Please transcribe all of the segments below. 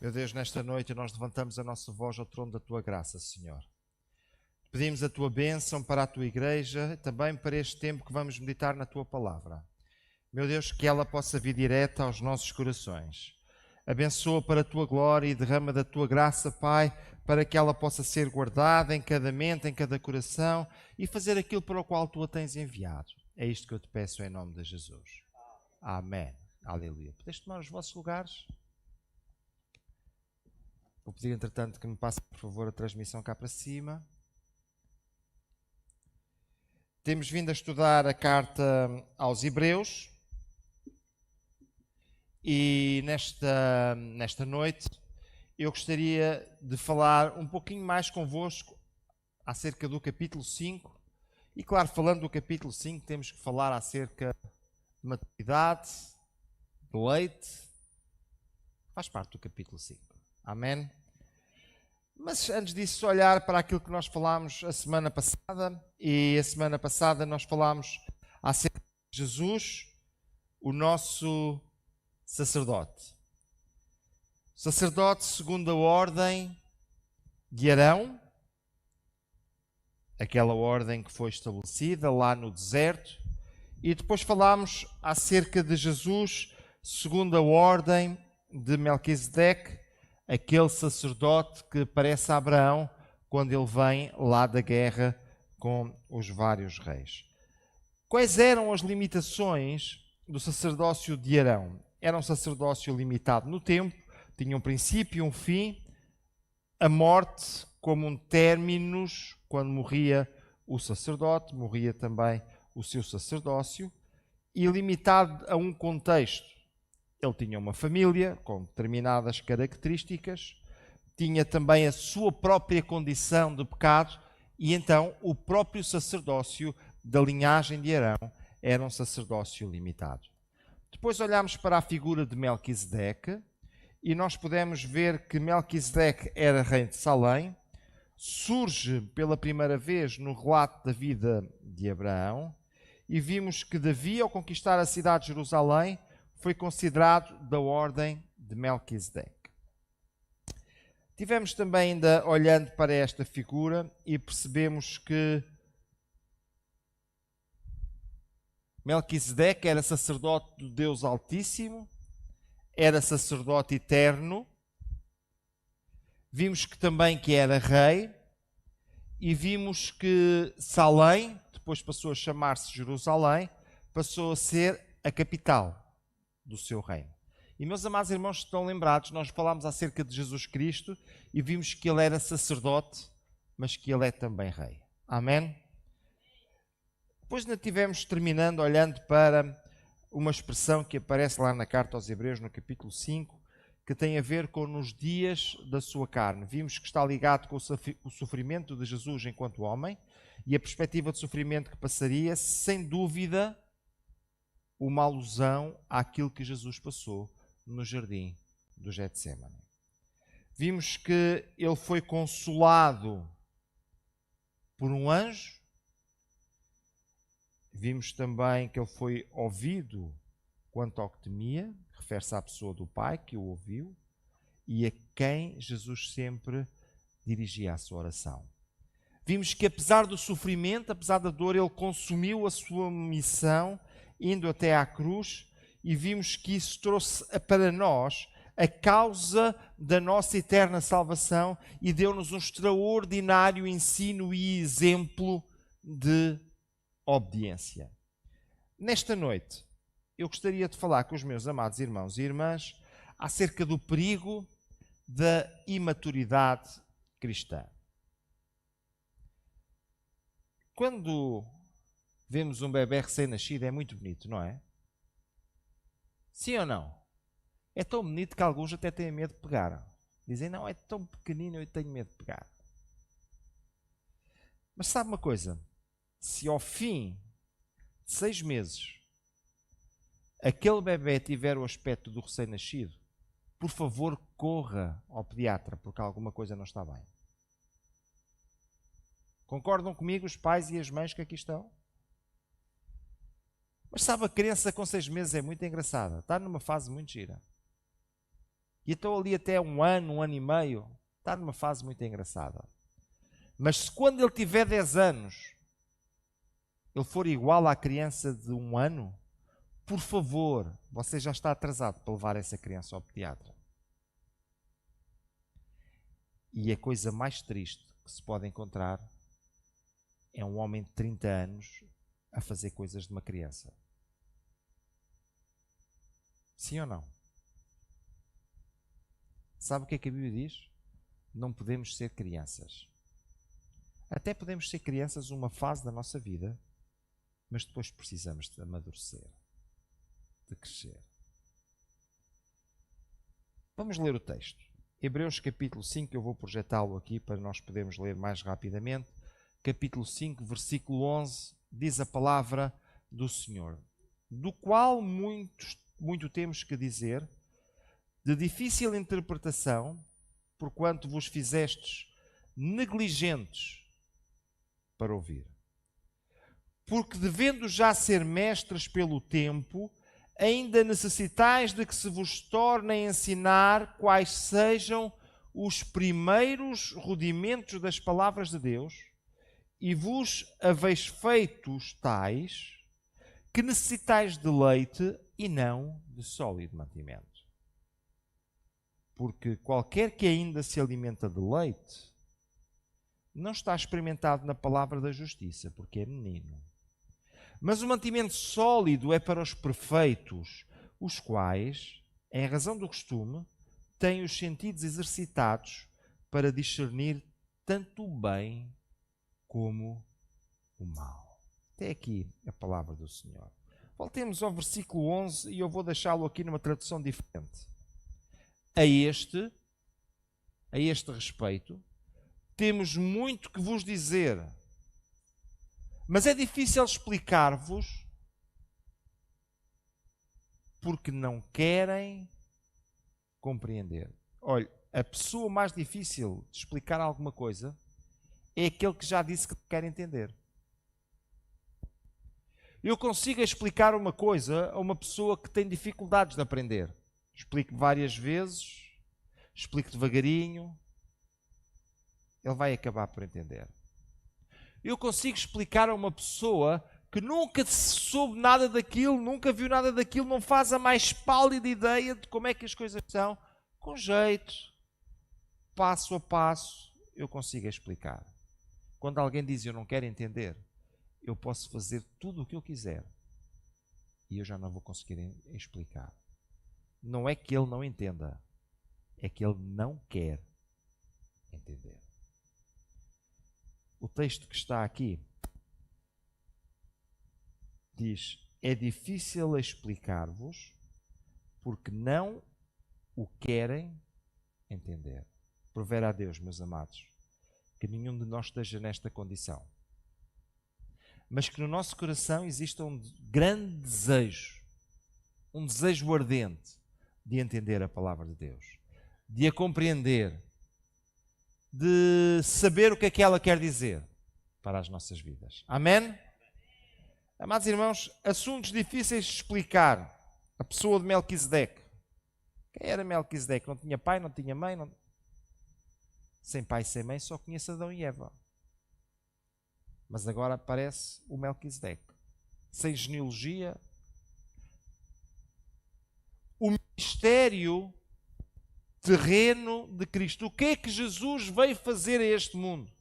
Meu Deus, nesta noite nós levantamos a nossa voz ao trono da Tua graça, Senhor. Pedimos a Tua bênção para a Tua igreja, também para este tempo que vamos meditar na Tua palavra. Meu Deus, que ela possa vir direta aos nossos corações. Abençoa para a Tua glória e derrama da Tua graça, Pai, para que ela possa ser guardada em cada mente, em cada coração e fazer aquilo para o qual Tu a tens enviado. É isto que eu te peço em nome de Jesus. Amém. Aleluia. Podes tomar os vossos lugares? Vou pedir, entretanto, que me passe, por favor, a transmissão cá para cima. Temos vindo a estudar a carta aos Hebreus e nesta noite eu gostaria de falar um pouquinho mais convosco acerca do capítulo 5. E, claro, falando do capítulo 5, temos que falar acerca de maturidade, de leite. Faz parte do capítulo 5. Amém? Mas antes disso, olhar para aquilo que nós falámos a semana passada. E a semana passada nós falámos acerca de Jesus, o nosso sacerdote. Sacerdote segundo a ordem de Arão, aquela ordem que foi estabelecida lá no deserto. E depois falámos acerca de Jesus segundo a ordem de Melquisedeque, aquele sacerdote que parece a Abraão quando ele vem lá da guerra com os vários reis. Quais eram as limitações do sacerdócio de Arão? Era um sacerdócio limitado no tempo, tinha um princípio e um fim, a morte como um términos, quando morria o sacerdote, morria também o seu sacerdócio, e limitado a um contexto. Ele tinha uma família com determinadas características, tinha também a sua própria condição de pecado e então o próprio sacerdócio da linhagem de Arão era um sacerdócio limitado. Depois olhamos para a figura de Melquisedeque e nós podemos ver que Melquisedeque era rei de Salém, surge pela primeira vez no relato da vida de Abraão e vimos que Davi, ao conquistar a cidade de Jerusalém, foi considerado da ordem de Melquisedeque. Tivemos também ainda olhando para esta figura e percebemos que Melquisedeque era sacerdote do Deus Altíssimo, era sacerdote eterno. Vimos que também que era rei e vimos que Salém, depois passou a chamar-se Jerusalém, passou a ser a capital do seu reino. E meus amados irmãos, estão lembrados, nós falámos acerca de Jesus Cristo e vimos que ele era sacerdote, mas que ele é também rei. Amém? Depois ainda tivemos terminando olhando para uma expressão que aparece lá na carta aos Hebreus, no capítulo 5, que tem a ver com nos dias da sua carne. Vimos que está ligado com o sofrimento de Jesus enquanto homem e a perspectiva de sofrimento que passaria, sem dúvida, uma alusão àquilo que Jesus passou no jardim do Getsemane. Vimos que ele foi consolado por um anjo. Vimos também que ele foi ouvido quanto ao que temia, refere-se à pessoa do Pai que o ouviu e a quem Jesus sempre dirigia a sua oração. Vimos que apesar do sofrimento, apesar da dor, ele consumiu a sua missão indo até à cruz e vimos que isso trouxe para nós a causa da nossa eterna salvação e deu-nos um extraordinário ensino e exemplo de obediência. Nesta noite, eu gostaria de falar com os meus amados irmãos e irmãs acerca do perigo da imaturidade cristã. Quando vemos um bebê recém-nascido, é muito bonito, não é? Sim ou não? É tão bonito que alguns até têm medo de pegar. Dizem, não, é tão pequenino, eu tenho medo de pegar. Mas sabe uma coisa? Se ao fim de 6 meses aquele bebê tiver o aspecto do recém-nascido, por favor, corra ao pediatra, porque alguma coisa não está bem. Concordam comigo os pais e as mães que aqui estão? Mas sabe, a criança com 6 meses é muito engraçada. Está numa fase muito gira. E então ali até um ano e meio, está numa fase muito engraçada. Mas se quando ele tiver 10 anos, ele for igual à criança de 1 ano, por favor, você já está atrasado para levar essa criança ao pediatra. E a coisa mais triste que se pode encontrar é um homem de 30 anos a fazer coisas de uma criança. Sim ou não? Sabe o que é que a Bíblia diz? Não podemos ser crianças. Até podemos ser crianças uma fase da nossa vida, mas depois precisamos de amadurecer, de crescer. Vamos ler o texto. Hebreus capítulo 5, eu vou projetá-lo aqui para nós podermos ler mais rapidamente. Capítulo 5, versículo 11, diz a palavra do Senhor, do qual muito temos que dizer, de difícil interpretação, porquanto vos fizestes negligentes para ouvir. Porque devendo já ser mestres pelo tempo, ainda necessitais de que se vos torne a ensinar quais sejam os primeiros rudimentos das palavras de Deus, e vos haveis feitos tais que necessitais de leite e não de sólido mantimento. Porque qualquer que ainda se alimenta de leite não está experimentado na palavra da justiça, porque é menino. Mas o mantimento sólido é para os perfeitos, os quais, em razão do costume, têm os sentidos exercitados para discernir tanto o bem como o mal. Até aqui a palavra do Senhor. Voltemos ao versículo 11 e eu vou deixá-lo aqui numa tradução diferente. A este respeito, temos muito que vos dizer, mas é difícil explicar-vos porque não querem compreender. Olha, a pessoa mais difícil de explicar alguma coisa é aquele que já disse que quer entender. Eu consigo explicar uma coisa a uma pessoa que tem dificuldades de aprender. Explico várias vezes, explico devagarinho, ele vai acabar por entender. Eu consigo explicar a uma pessoa que nunca soube nada daquilo, nunca viu nada daquilo, não faz a mais pálida ideia de como é que as coisas são, com jeito, passo a passo, eu consigo explicar. Quando alguém diz eu não quero entender, eu posso fazer tudo o que eu quiser e eu já não vou conseguir explicar. Não é que ele não entenda, é que ele não quer entender. O texto que está aqui diz: é difícil explicar-vos porque não o querem entender. Provera a Deus, meus amados, que nenhum de nós esteja nesta condição, mas que no nosso coração exista um grande desejo, um desejo ardente de entender a palavra de Deus, de a compreender, de saber o que é que ela quer dizer para as nossas vidas. Amém? Amados irmãos, assuntos difíceis de explicar. A pessoa de Melquisedeque. Quem era Melquisedeque? Não tinha pai, não tinha mãe. Não... Sem pai e sem mãe, só conhece Adão e Eva. Mas agora aparece o Melquisedeque. Sem genealogia. O mistério terreno de Cristo. O que é que Jesus veio fazer a este mundo?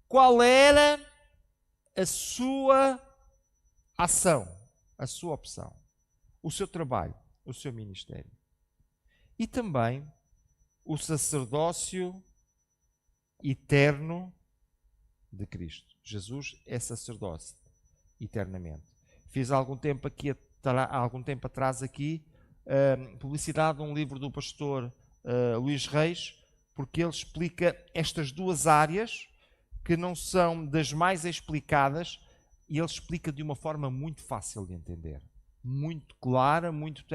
Qual era a sua ação, a sua opção, o seu trabalho, o seu ministério? E também o sacerdócio eterno de Cristo. Jesus é sacerdote eternamente. Fiz há algum tempo atrás aqui publicidade de um livro do pastor Luís Reis, porque ele explica estas duas áreas que não são das mais explicadas, e ele explica de uma forma muito fácil de entender, muito clara, muito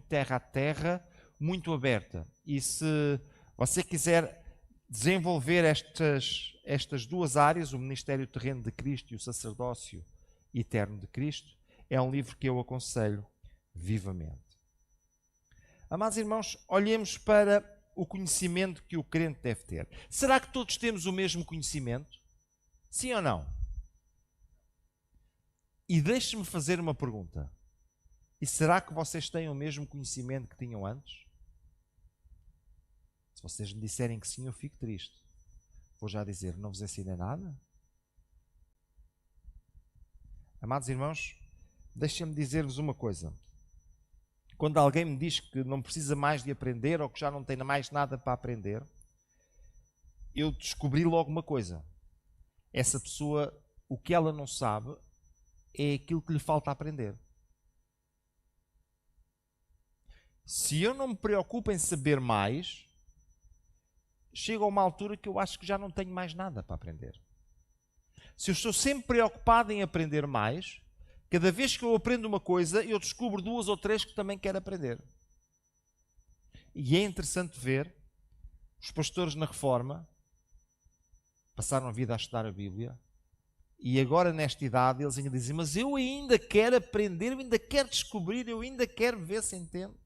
terra a terra, muito aberta. E se você quiser desenvolver estas duas áreas, o ministério terreno de Cristo e o sacerdócio eterno de Cristo, é um livro que eu aconselho vivamente. Amados irmãos, olhemos para o conhecimento que o crente deve ter. Será que todos temos o mesmo conhecimento? Sim ou não? E deixe-me fazer uma pergunta. E será que vocês têm o mesmo conhecimento que tinham antes? Se vocês me disserem que sim, eu fico triste. Vou já dizer, não vos ensinei nada? Amados irmãos, deixem-me dizer-vos uma coisa. Quando alguém me diz que não precisa mais de aprender ou que já não tem mais nada para aprender, eu descobri logo uma coisa. Essa pessoa, o que ela não sabe é aquilo que lhe falta aprender. Se eu não me preocupo em saber mais, chega a uma altura que eu acho que já não tenho mais nada para aprender. Se eu estou sempre preocupado em aprender mais, cada vez que eu aprendo uma coisa, eu descubro 2 ou 3 que também quero aprender. E é interessante ver, os pastores na Reforma passaram a vida a estudar a Bíblia, e agora nesta idade eles ainda dizem, mas eu ainda quero aprender, eu ainda quero descobrir, eu ainda quero ver se entendo.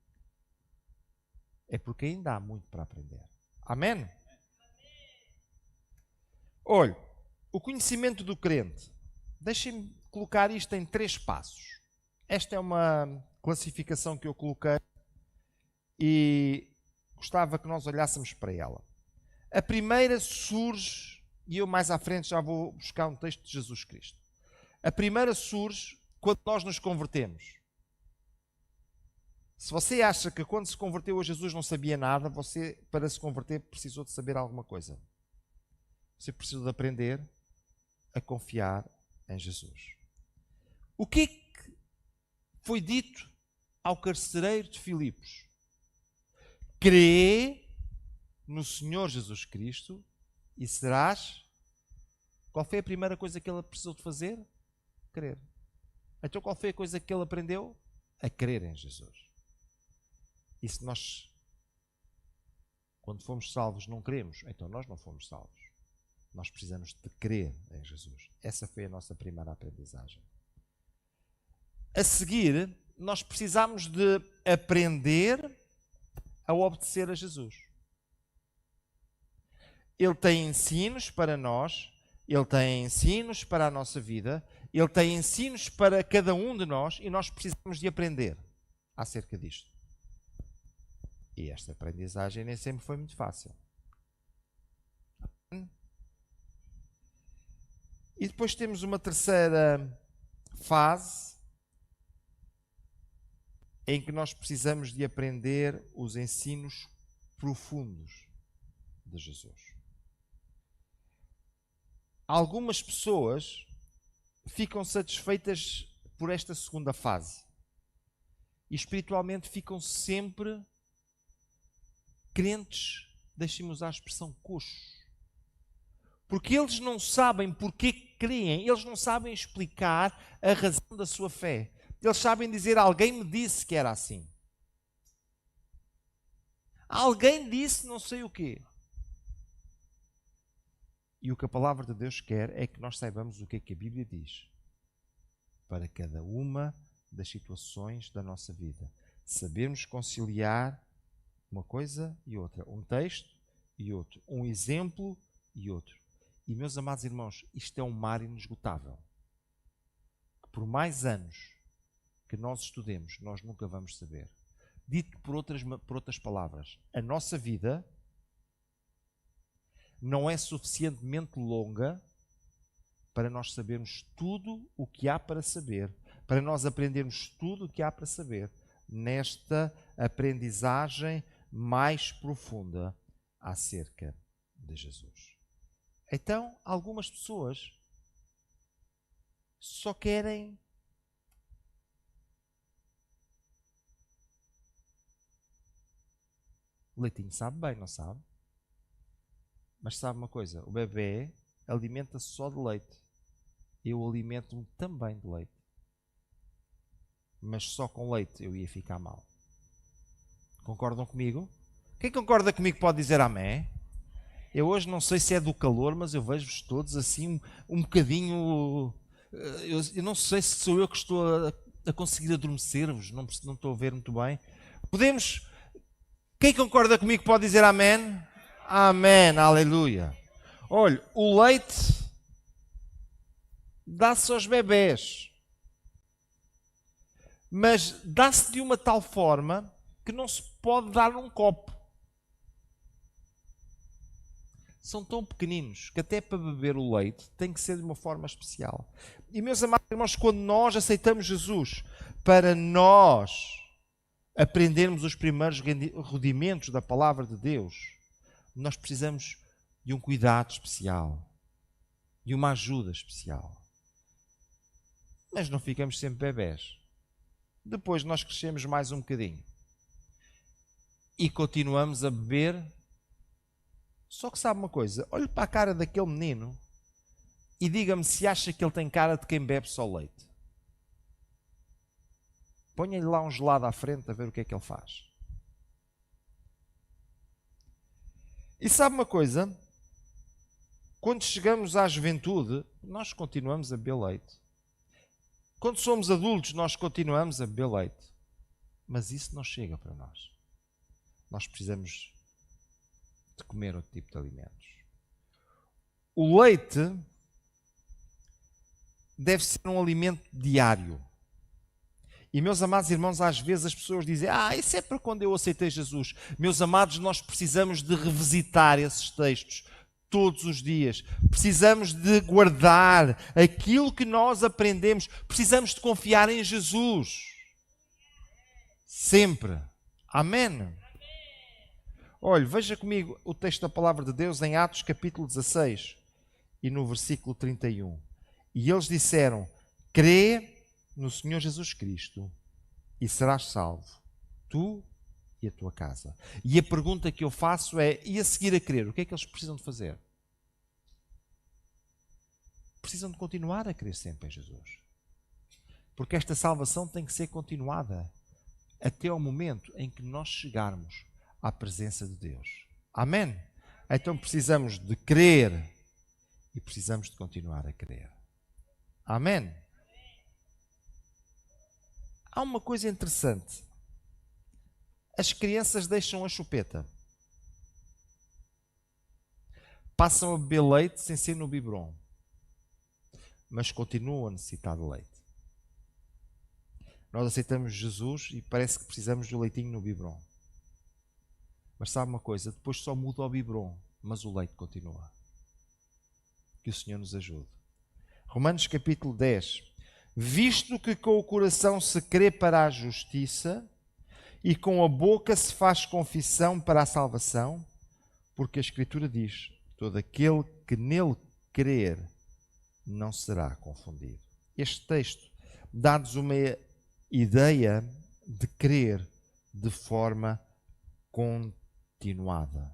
É porque ainda há muito para aprender. Amém? Olhe, o conhecimento do crente. Deixem-me colocar isto em 3 passos. Esta é uma classificação que eu coloquei e gostava que nós olhássemos para ela. A primeira surge, e eu mais à frente já vou buscar um texto de Jesus Cristo. A primeira surge quando nós nos convertemos. Se você acha que quando se converteu a Jesus não sabia nada, você, para se converter, precisou de saber alguma coisa. Você precisou de aprender a confiar em Jesus. O que é que foi dito ao carcereiro de Filipos? Crê no Senhor Jesus Cristo e serás... Qual foi a primeira coisa que ele precisou de fazer? Crer. Então qual foi a coisa que ele aprendeu? A crer em Jesus. E se nós, quando fomos salvos, não queremos, então nós não fomos salvos. Nós precisamos de crer em Jesus. Essa foi a nossa primeira aprendizagem. A seguir, nós precisamos de aprender a obedecer a Jesus. Ele tem ensinos para nós, Ele tem ensinos para a nossa vida, Ele tem ensinos para cada um de nós e nós precisamos de aprender acerca disto. E esta aprendizagem nem sempre foi muito fácil. E depois temos uma terceira fase em que nós precisamos de aprender os ensinos profundos de Jesus. Algumas pessoas ficam satisfeitas por esta segunda fase e espiritualmente ficam sempre crentes, deixem-me usar a expressão coxos. Porque eles não sabem porque creem, eles não sabem explicar a razão da sua fé. Eles sabem dizer, alguém me disse que era assim. Alguém disse não sei o quê. E o que a palavra de Deus quer é que nós saibamos o que é que a Bíblia diz para cada uma das situações da nossa vida. Sabermos conciliar uma coisa e outra, um texto e outro, um exemplo e outro. E, meus amados irmãos, isto é um mar inesgotável. Por mais anos que nós estudemos, nós nunca vamos saber. Dito por outras palavras, a nossa vida não é suficientemente longa para nós sabermos tudo o que há para saber, para nós aprendermos tudo o que há para saber nesta aprendizagem mais profunda acerca de Jesus. Então, algumas pessoas só querem o leitinho sabe bem, não sabe? Mas sabe uma coisa, o bebê alimenta-se só de leite. Eu alimento-me também de leite. Mas só com leite eu ia ficar mal. Concordam comigo? Quem concorda comigo pode dizer amém? Eu hoje não sei se é do calor, mas eu vejo-vos todos assim um bocadinho... Eu não sei se sou eu que estou a conseguir adormecer-vos, não estou a ver muito bem. Quem concorda comigo pode dizer amém? Amém, aleluia. Olha, o leite dá-se aos bebés, mas dá-se de uma tal forma que não se pode dar num copo. São tão pequeninos que até para beber o leite tem que ser de uma forma especial. E meus amados irmãos, quando nós aceitamos Jesus para nós aprendermos os primeiros rudimentos da palavra de Deus, nós precisamos de um cuidado especial, de uma ajuda especial. Mas não ficamos sempre bebés. Depois nós crescemos mais um bocadinho e continuamos a beber. Só que sabe uma coisa, olhe para a cara daquele menino e diga-me se acha que ele tem cara de quem bebe só leite. Ponha-lhe lá um gelado à frente a ver o que é que ele faz. E sabe uma coisa? Quando chegamos à juventude, nós continuamos a beber leite. Quando somos adultos, nós continuamos a beber leite. Mas isso não chega para nós. Nós precisamos de comer outro tipo de alimentos. O leite deve ser um alimento diário. E, meus amados irmãos, às vezes as pessoas dizem: isso é para quando eu aceitei Jesus. Meus amados, nós precisamos de revisitar esses textos todos os dias. Precisamos de guardar aquilo que nós aprendemos. Precisamos de confiar em Jesus. Sempre. Amém. Olha, veja comigo o texto da palavra de Deus em Atos capítulo 16 e no versículo 31. E eles disseram: crê no Senhor Jesus Cristo e serás salvo, tu e a tua casa. E a pergunta que eu faço é: e a seguir a crer, o que é que eles precisam de fazer? Precisam de continuar a crer sempre em Jesus. Porque esta salvação tem que ser continuada até ao momento em que nós chegarmos à presença de Deus. Amém? Então precisamos de crer e precisamos de continuar a crer. Amém? Há uma coisa interessante. As crianças deixam a chupeta. Passam a beber leite sem ser no biberon. Mas continuam a necessitar de leite. Nós aceitamos Jesus e parece que precisamos do leitinho no biberon. Mas sabe uma coisa? Depois só muda o biberon, mas o leite continua. Que o Senhor nos ajude. Romanos capítulo 10. Visto que com o coração se crê para a justiça e com a boca se faz confissão para a salvação, porque a Escritura diz: todo aquele que nele crer não será confundido. Este texto dá-nos uma ideia de crer de forma continuada.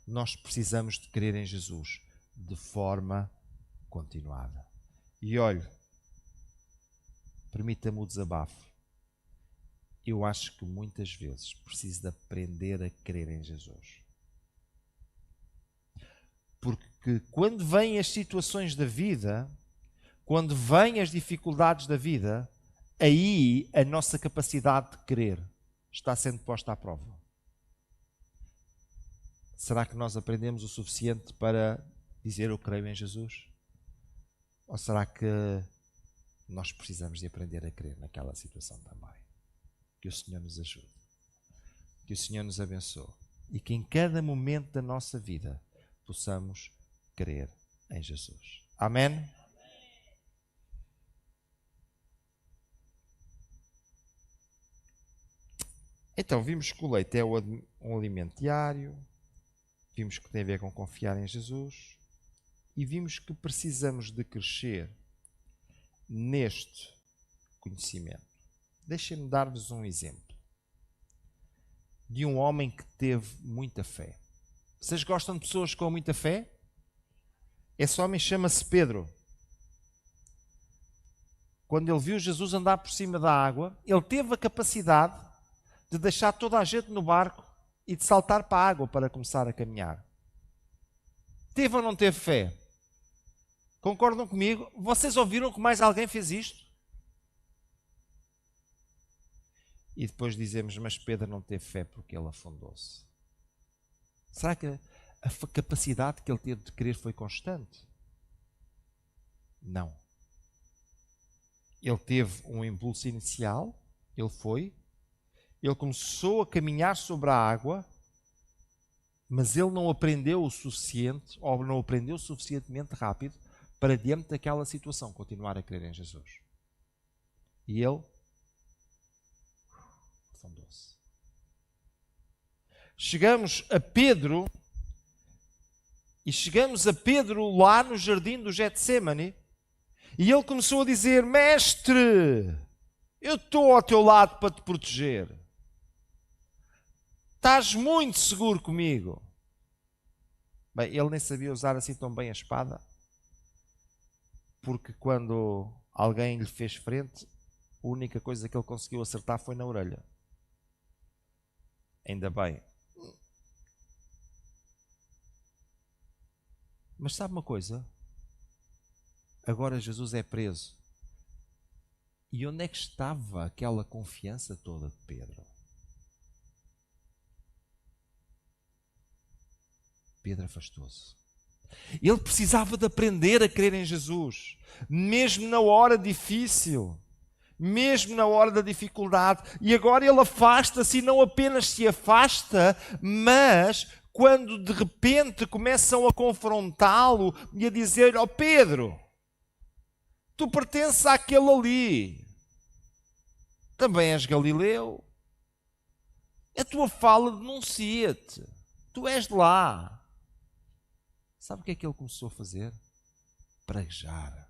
Nós precisamos de crer em Jesus de forma continuada. E olhe, permita-me o desabafo. Eu acho que muitas vezes preciso de aprender a crer em Jesus. Porque quando vêm as situações da vida, quando vêm as dificuldades da vida, aí a nossa capacidade de crer está sendo posta à prova. Será que nós aprendemos o suficiente para dizer eu creio em Jesus? Ou será que nós precisamos de aprender a crer naquela situação também? Que o Senhor nos ajude. Que o Senhor nos abençoe. E que em cada momento da nossa vida possamos crer em Jesus. Amém? Então, vimos que o leite é um alimento diário. Vimos que tem a ver com confiar em Jesus. E vimos que precisamos de crescer neste conhecimento. Deixem-me dar-vos um exemplo de um homem que teve muita fé. Vocês gostam de pessoas com muita fé? Esse homem chama-se Pedro. Quando ele viu Jesus andar por cima da água, ele teve a capacidade de deixar toda a gente no barco e de saltar para a água para começar a caminhar. Teve ou não teve fé? Concordam comigo? Vocês ouviram que mais alguém fez isto? e depois dizemos, mas Pedro não teve fé porque ele afundou-se. Será que a capacidade que ele teve de crer foi constante? Não. Ele teve um impulso inicial, ele começou a caminhar sobre a água, mas ele não aprendeu o suficiente, ou não aprendeu suficientemente rápido para, diante daquela situação, continuar a crer em Jesus. E ele afundou-se. Chegamos a Pedro lá no jardim do Getsemane, e ele começou a dizer: Mestre, eu estou ao teu lado para te proteger. Estás muito seguro comigo. Bem, ele nem sabia usar assim tão bem a espada, porque quando alguém lhe fez frente, a única coisa que ele conseguiu acertar foi na orelha. Ainda bem. Mas sabe uma coisa? Agora Jesus é preso. E onde é que estava aquela confiança toda de Pedro? Pedro afastou-se. Ele precisava de aprender a crer em Jesus, mesmo na hora difícil, mesmo na hora da dificuldade. E agora ele afasta-se, e não apenas se afasta, mas quando de repente começam a confrontá-lo e a dizer: ó Pedro, tu pertences àquele ali, também és Galileu, a tua fala denuncia-te, tu és de lá. Sabe o que é que ele começou a fazer? Praguejar,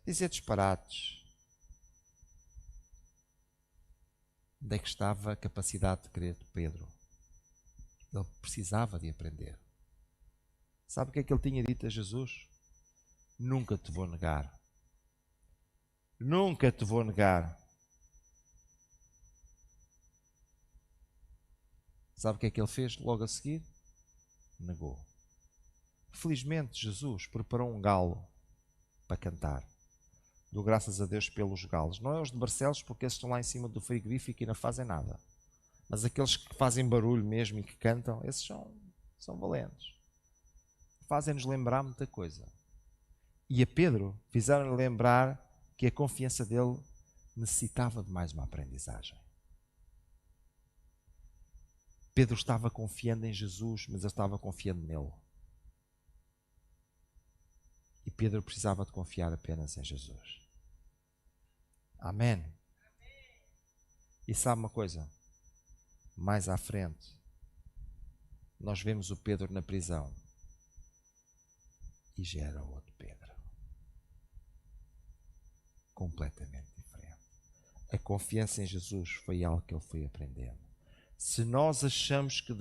dizer disparates. Onde é que estava a capacidade de crer de Pedro? Ele precisava de aprender. Sabe o que é que ele tinha dito a Jesus? Nunca te vou negar. Nunca te vou negar. Sabe o que é que ele fez logo a seguir? Negou. Felizmente Jesus preparou um galo para cantar. Dou graças a Deus pelos galos. Não é os de Barcelos, porque esses estão lá em cima do frigorífico e não fazem nada. Mas aqueles que fazem barulho mesmo e que cantam, esses são valentes. Fazem-nos lembrar muita coisa. E a Pedro fizeram-lhe lembrar que a confiança dele necessitava de mais uma aprendizagem. Pedro estava confiando em Jesus, mas ele estava confiando nele. E Pedro precisava de confiar apenas em Jesus. Amém. E sabe uma coisa? Mais à frente, nós vemos o Pedro na prisão. E já era outro Pedro. Completamente diferente. A confiança em Jesus foi algo que ele foi aprendendo. Se nós achamos que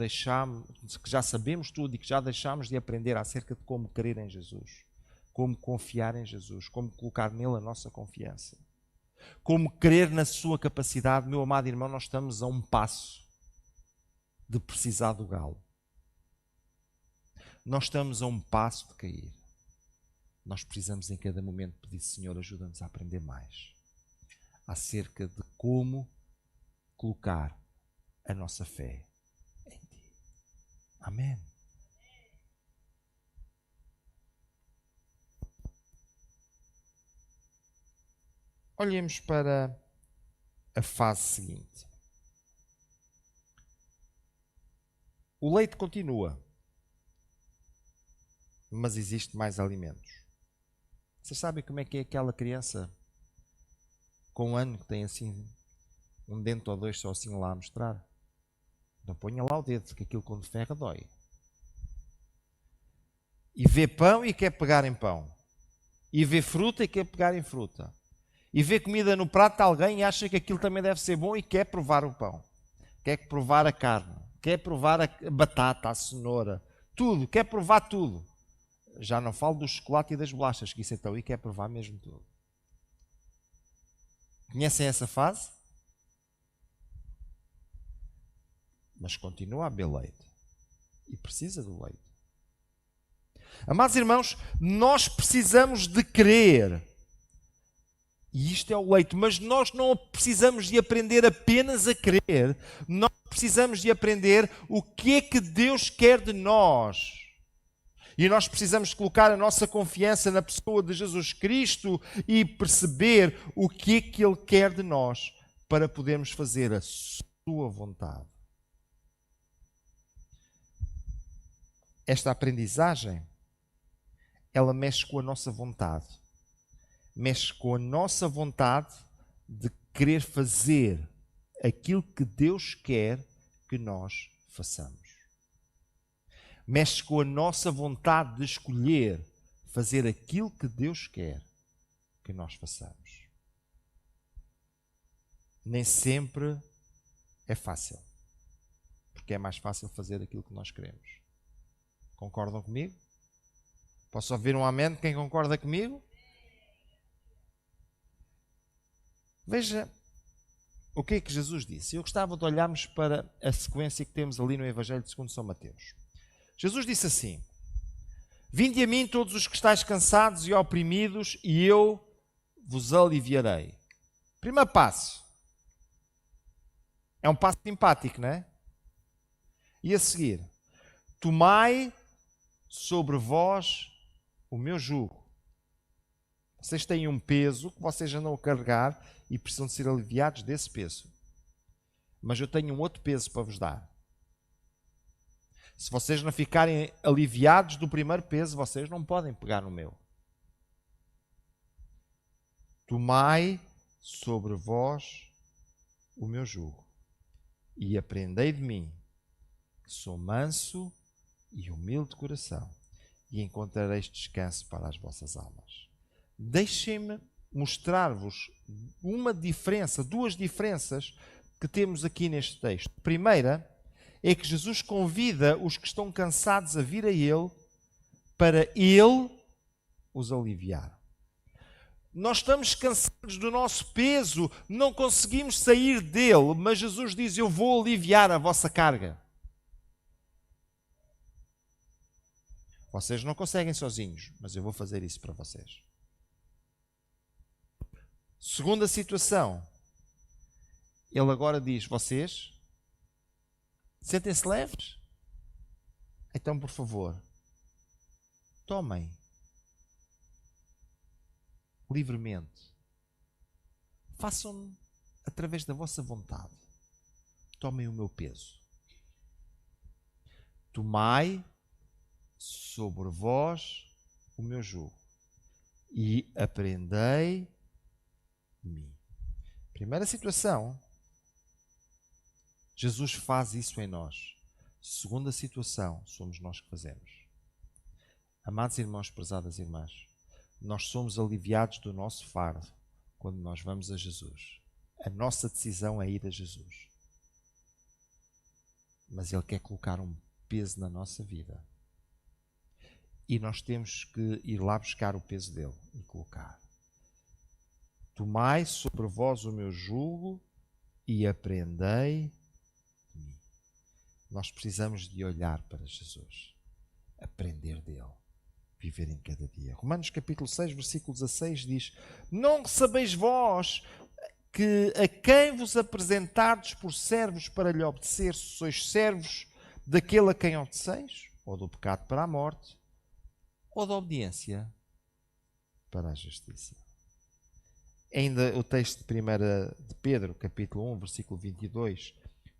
já sabemos tudo e que já deixamos de aprender acerca de como crer em Jesus, como confiar em Jesus, como colocar nele a nossa confiança, como crer na sua capacidade, meu amado irmão, nós estamos a um passo de precisar do galo. Nós estamos a um passo de cair. Nós precisamos em cada momento pedir: Senhor, ajuda-nos a aprender mais acerca de como colocar a nossa fé em Ti. Amém. Olhemos para a fase seguinte. O leite continua, mas existe mais alimentos. Vocês sabem como é que é aquela criança com 1 ano que tem assim um dente ou dois só assim lá a mostrar? Não ponha lá o dedo, que aquilo quando ferra dói. E vê pão e quer pegar em pão. E vê fruta e quer pegar em fruta. E vê comida no prato de alguém e acha que aquilo também deve ser bom e quer provar o pão. Quer provar a carne. Quer provar a batata, a cenoura. Tudo. Quer provar tudo. Já não falo do chocolate e das bolachas, que isso então aí quer provar mesmo tudo. Conhecem essa fase? Mas continua a beber leite. E precisa do leite. Amados irmãos, nós precisamos de crer E isto é o leito. Mas nós não precisamos de aprender apenas a crer. Nós precisamos de aprender o que é que Deus quer de nós. E nós precisamos colocar a nossa confiança na pessoa de Jesus Cristo e perceber o que é que Ele quer de nós para podermos fazer a sua vontade. Esta aprendizagem, ela mexe com a nossa vontade. Mexe com a nossa vontade de querer fazer aquilo que Deus quer que nós façamos. Mexe com a nossa vontade de escolher fazer aquilo que Deus quer que nós façamos. Nem sempre é fácil, porque é mais fácil fazer aquilo que nós queremos. Concordam comigo? Posso ouvir um amém de quem concorda comigo? Veja o que é que Jesus disse. Eu gostava de olharmos para a sequência que temos ali no Evangelho segundo São Mateus. Jesus disse assim: vinde a mim todos os que estáis cansados e oprimidos, e eu vos aliviarei. Primeiro passo. É um passo simpático, não é? E a seguir: tomai sobre vós o meu jugo. Vocês têm um peso que vocês andam a carregar e precisam de ser aliviados desse peso. Mas eu tenho um outro peso para vos dar. Se vocês não ficarem aliviados do primeiro peso, vocês não podem pegar no meu. Tomai sobre vós o meu jugo e aprendei de mim, que sou manso e humilde de coração, e encontrareis descanso para as vossas almas. Deixem-me mostrar-vos uma diferença, duas diferenças que temos aqui neste texto. A primeira é que Jesus convida os que estão cansados a vir a Ele para Ele os aliviar. Nós estamos cansados do nosso peso, não conseguimos sair dele, mas Jesus diz: eu vou aliviar a vossa carga. Vocês não conseguem sozinhos, mas eu vou fazer isso para vocês. Segunda situação, ele agora diz: vocês sentem-se leves? Então, por favor, tomem livremente. Façam-me através da vossa vontade. Tomem o meu peso. Tomai sobre vós o meu jugo e aprendei de mim. Primeira situação, Jesus faz isso em nós. Segunda situação, somos nós que fazemos. Amados irmãos, prezadas irmãs, nós somos aliviados do nosso fardo quando nós vamos a Jesus. A nossa decisão é ir a Jesus. Mas Ele quer colocar um peso na nossa vida. E nós temos que ir lá buscar o peso dele e colocar. Tomai sobre vós o meu jugo e aprendei de mim. Nós precisamos de olhar para Jesus, aprender dele, viver em cada dia. Romanos capítulo 6, versículo 16 diz: não sabeis vós que a quem vos apresentardes por servos para lhe obedecer, sois servos daquele a quem obedeceis, ou do pecado para a morte, ou da obediência para a justiça. Ainda o texto de 1 de Pedro, capítulo 1, versículo 22,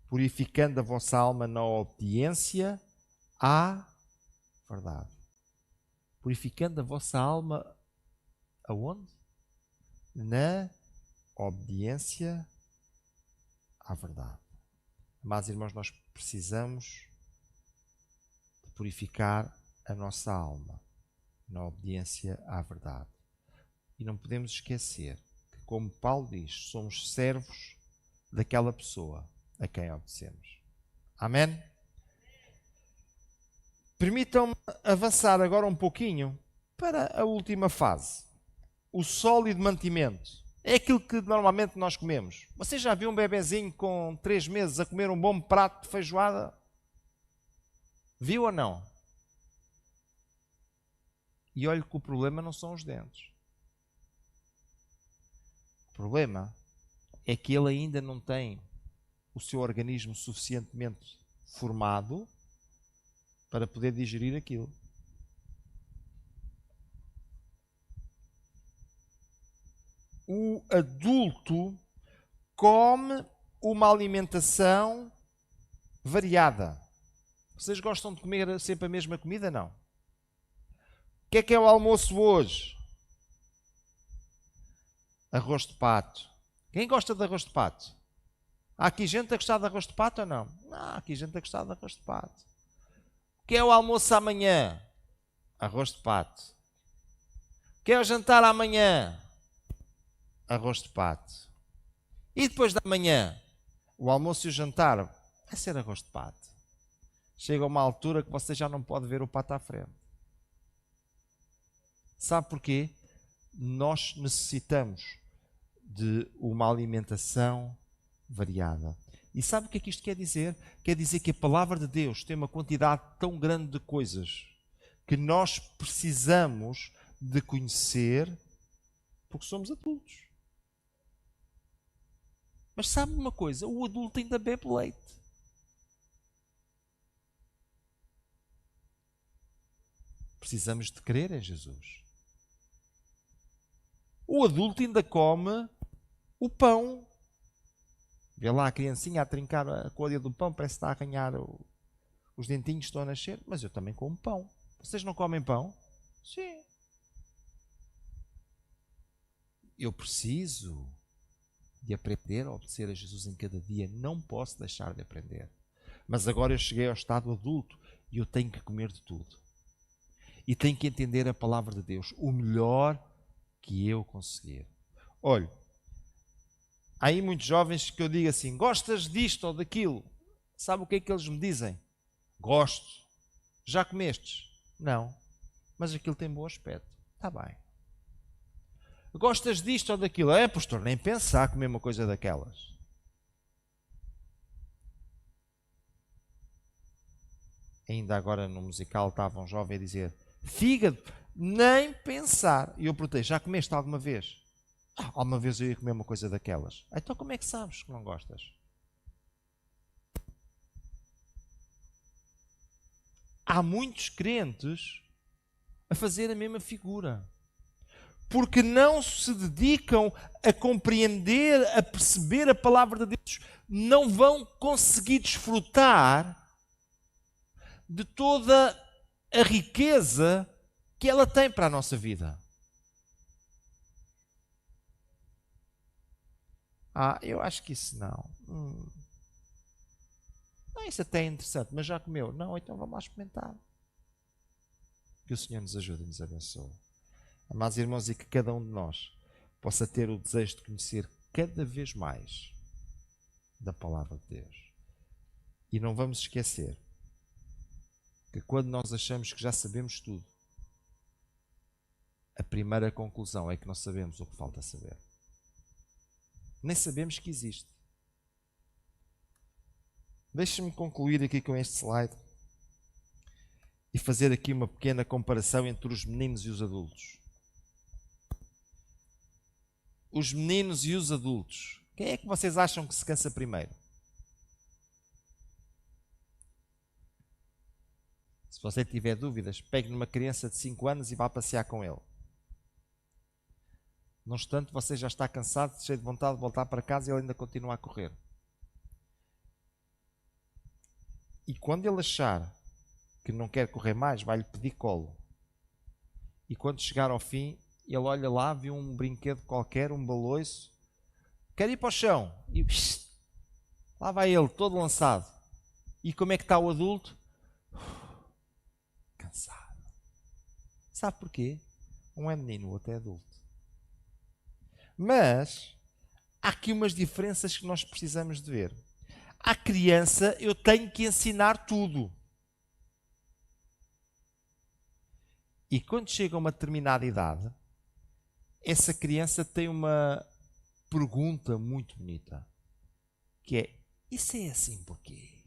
purificando a vossa alma na obediência à verdade. Purificando a vossa alma aonde? Na obediência à verdade. Amados irmãos, nós precisamos de purificar a nossa alma na obediência à verdade. E não podemos esquecer que, como Paulo diz, somos servos daquela pessoa a quem obedecemos. Amém? Permitam-me avançar agora um pouquinho para a última fase. O sólido mantimento. É aquilo que normalmente nós comemos. Você já viu um bebezinho com 3 meses a comer um bom prato de feijoada? Viu ou não? E olhe que o problema não são os dentes. problema é que ele ainda não tem o seu organismo suficientemente formado para poder digerir aquilo. O adulto come uma alimentação variada. Vocês gostam de comer sempre a mesma comida? Não. O que é o almoço hoje? Arroz de pato. Quem gosta de arroz de pato? Há aqui gente a gostar de arroz de pato ou não? Não, há aqui gente a gostar de arroz de pato. O que é o almoço amanhã? Arroz de pato. O que é o jantar amanhã? Arroz de pato. E depois da manhã? O almoço e o jantar vai ser arroz de pato. Chega a uma altura que você já não pode ver o pato à frente. Sabe porquê? Nós necessitamos de uma alimentação variada. E sabe o que é que isto quer dizer? Quer dizer que a palavra de Deus tem uma quantidade tão grande de coisas que nós precisamos de conhecer porque somos adultos. Mas sabe uma coisa? O adulto ainda bebe leite. Precisamos de crer em Jesus. O adulto ainda come o pão. Vê lá a criancinha a trincar a colha do pão, parece que está a arranhar os dentinhos, estão a nascer. Mas eu também como pão. Vocês não comem pão? Sim. Eu preciso de aprender a obedecer a Jesus em cada dia. Não posso deixar de aprender. Mas agora eu cheguei ao estado adulto e eu tenho que comer de tudo. E tenho que entender a palavra de Deus o melhor que eu conseguir. Olha, há aí muitos jovens que eu digo assim: gostas disto ou daquilo? Sabe o que é que eles me dizem? Gosto. Já comestes? Não. Mas aquilo tem bom aspecto. Está bem. Gostas disto ou daquilo? É, pastor, nem pensar comer uma coisa daquelas. Ainda agora no musical estava um jovem a dizer: fígado, nem pensar. E eu perguntei: já comeste alguma vez? Alguma vez eu ia comer uma coisa daquelas. Então como é que sabes que não gostas? Há muitos crentes a fazer a mesma figura. Porque não se dedicam a compreender, a perceber a palavra de Deus. Não vão conseguir desfrutar de toda a riqueza que ela tem para a nossa vida. Eu acho que isso não. Não, isso até é interessante, mas já comeu? Não, então vamos lá experimentar. Que o Senhor nos ajude e nos abençoe. Amados irmãos, e que cada um de nós possa ter o desejo de conhecer cada vez mais da palavra de Deus. E não vamos esquecer que quando nós achamos que já sabemos tudo, a primeira conclusão é que não sabemos o que falta saber. Nem sabemos que existe. Deixe-me concluir aqui com este slide e fazer aqui uma pequena comparação entre os meninos e os adultos. Os meninos e os adultos. Quem é que vocês acham que se cansa primeiro? Se você tiver dúvidas, pegue numa criança de 5 anos e vá passear com ele. Num instante você já está cansado, cheio de vontade de voltar para casa e ele ainda continua a correr. E quando ele achar que não quer correr mais, vai-lhe pedir colo. E quando chegar ao fim, ele olha lá, viu um brinquedo qualquer, um baloiço, quer ir para o chão. E lá vai ele, todo lançado. E como é que está o adulto? Cansado. Sabe porquê? Um é menino, o outro é adulto. Mas há aqui umas diferenças que nós precisamos de ver. À criança eu tenho que ensinar tudo. E quando chega a uma determinada idade, essa criança tem uma pergunta muito bonita, que é: isso é assim porquê?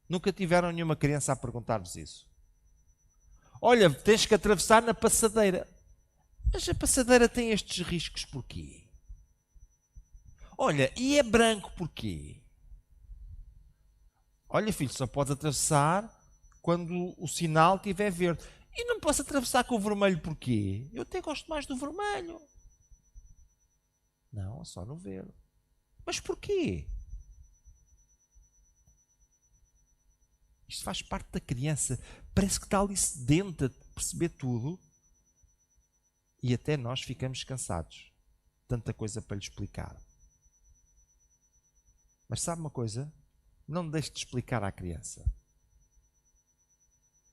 Nunca tiveram nenhuma criança a perguntar-vos isso? Olha, tens que atravessar na passadeira. Mas a passadeira tem estes riscos porquê? Olha, e é branco porquê? Olha, filho, só podes atravessar quando o sinal estiver verde. E não posso atravessar com o vermelho porquê? Eu até gosto mais do vermelho. Não, é só no verde. Mas porquê? Isto faz parte da criança. Parece que está ali sedenta de perceber tudo. E até nós ficamos cansados. Tanta coisa para lhe explicar. Mas sabe uma coisa? Não deixe de explicar à criança.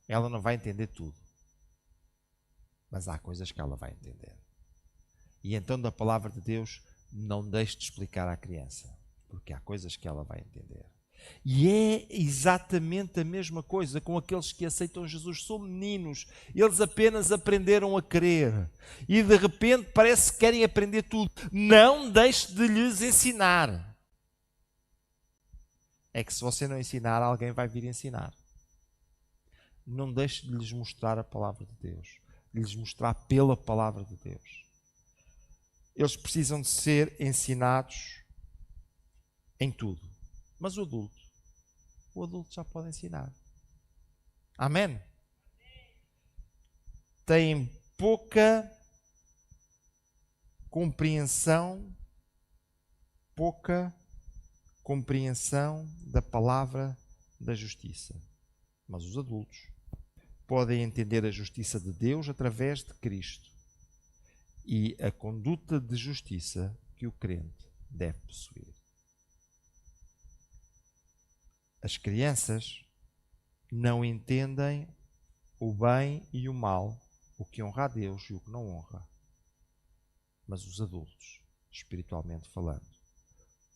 Ela não vai entender tudo. Mas há coisas que ela vai entender. E então, da palavra de Deus, não deixe de explicar à criança. Porque há coisas que ela vai entender. E é exatamente a mesma coisa com aqueles que aceitam Jesus. São meninos. Eles apenas aprenderam a crer. E de repente parece que querem aprender tudo. Não deixe de lhes ensinar. É que se você não ensinar, alguém vai vir ensinar. Não deixe de lhes mostrar a palavra de Deus. De lhes mostrar pela palavra de Deus. Eles precisam de ser ensinados em tudo. Mas o adulto já pode ensinar. Amém? Têm pouca compreensão da palavra da justiça. Mas os adultos podem entender a justiça de Deus através de Cristo e a conduta de justiça que o crente deve possuir. As crianças não entendem o bem e o mal, o que honra a Deus e o que não honra. Mas os adultos, espiritualmente falando,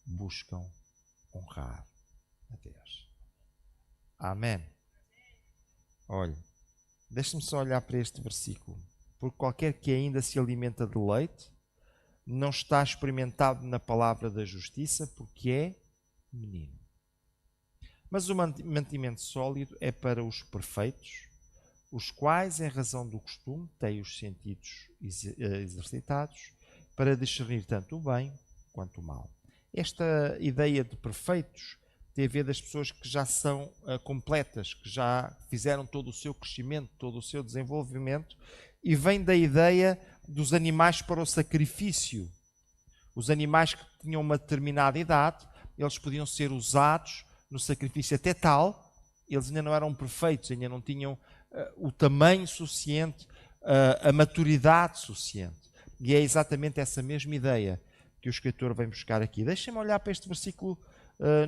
buscam honrar a Deus. Amém. Olha, deixe-me só olhar para este versículo. Porque qualquer que ainda se alimenta de leite não está experimentado na palavra da justiça, porque é menino. Mas o mantimento sólido é para os perfeitos, os quais, em razão do costume, têm os sentidos exercitados para discernir tanto o bem quanto o mal. Esta ideia de perfeitos tem a ver das pessoas que já são completas, que já fizeram todo o seu crescimento, todo o seu desenvolvimento, e vem da ideia dos animais para o sacrifício. Os animais que tinham uma determinada idade, eles podiam ser usados no sacrifício até tal, eles ainda não eram perfeitos, ainda não tinham o tamanho suficiente, a maturidade suficiente. E é exatamente essa mesma ideia que o escritor vem buscar aqui. Deixem-me olhar para este versículo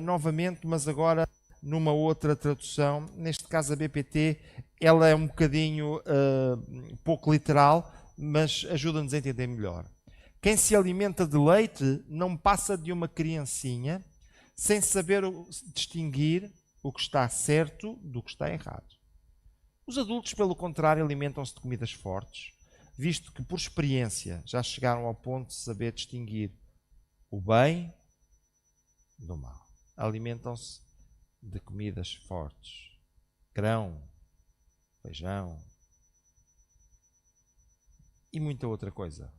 novamente, mas agora numa outra tradução. Neste caso a BPT, ela é um bocadinho pouco literal, mas ajuda-nos a entender melhor. Quem se alimenta de leite não passa de uma criancinha sem saber distinguir o que está certo do que está errado. Os adultos, pelo contrário, alimentam-se de comidas fortes, visto que, por experiência, já chegaram ao ponto de saber distinguir o bem do mal. Alimentam-se de comidas fortes. Grão, feijão e muita outra coisa.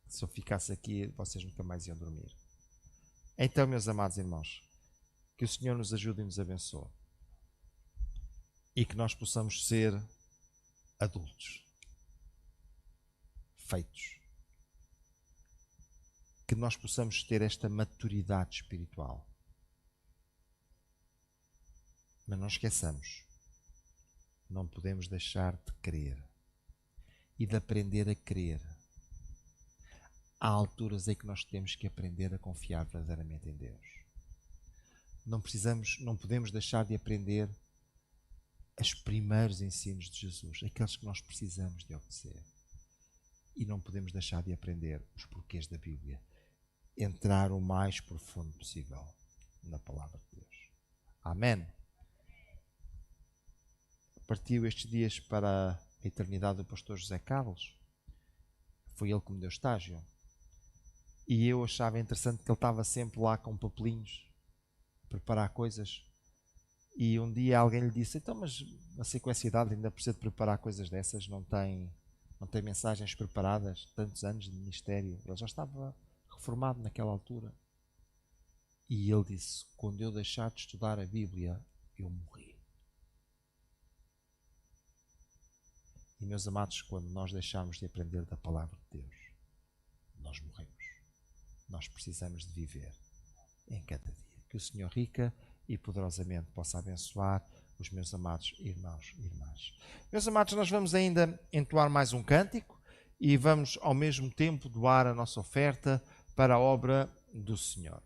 Se eu ficasse aqui, vocês nunca mais iam dormir. Então, meus amados irmãos, que o Senhor nos ajude e nos abençoe. E que nós possamos ser adultos. Feitos. Que nós possamos ter esta maturidade espiritual. Mas não esqueçamos, não podemos deixar de crer e de aprender a crer. Há alturas em que nós temos que aprender a confiar verdadeiramente em Deus. Não podemos deixar de aprender os primeiros ensinos de Jesus, aqueles que nós precisamos de obedecer. E não podemos deixar de aprender os porquês da Bíblia. Entrar o mais profundo possível na palavra de Deus. Amém. Partiu estes dias para a eternidade do pastor José Carlos. Foi ele que me deu estágio. E eu achava interessante que ele estava sempre lá com papelinhos, a preparar coisas. E um dia alguém lhe disse, então, mas você com essa idade ainda precisa de preparar coisas dessas? Não tem Não tem mensagens preparadas, tantos anos de ministério. Ele já estava reformado naquela altura. E ele disse: quando eu deixar de estudar a Bíblia, eu morri. E, meus amados, quando nós deixamos de aprender da palavra de Deus, nós morremos. Nós precisamos de viver em cada dia. Que o Senhor rica e poderosamente possa abençoar os meus amados irmãos e irmãs. Meus amados, nós vamos ainda entoar mais um cântico e vamos ao mesmo tempo doar a nossa oferta para a obra do Senhor.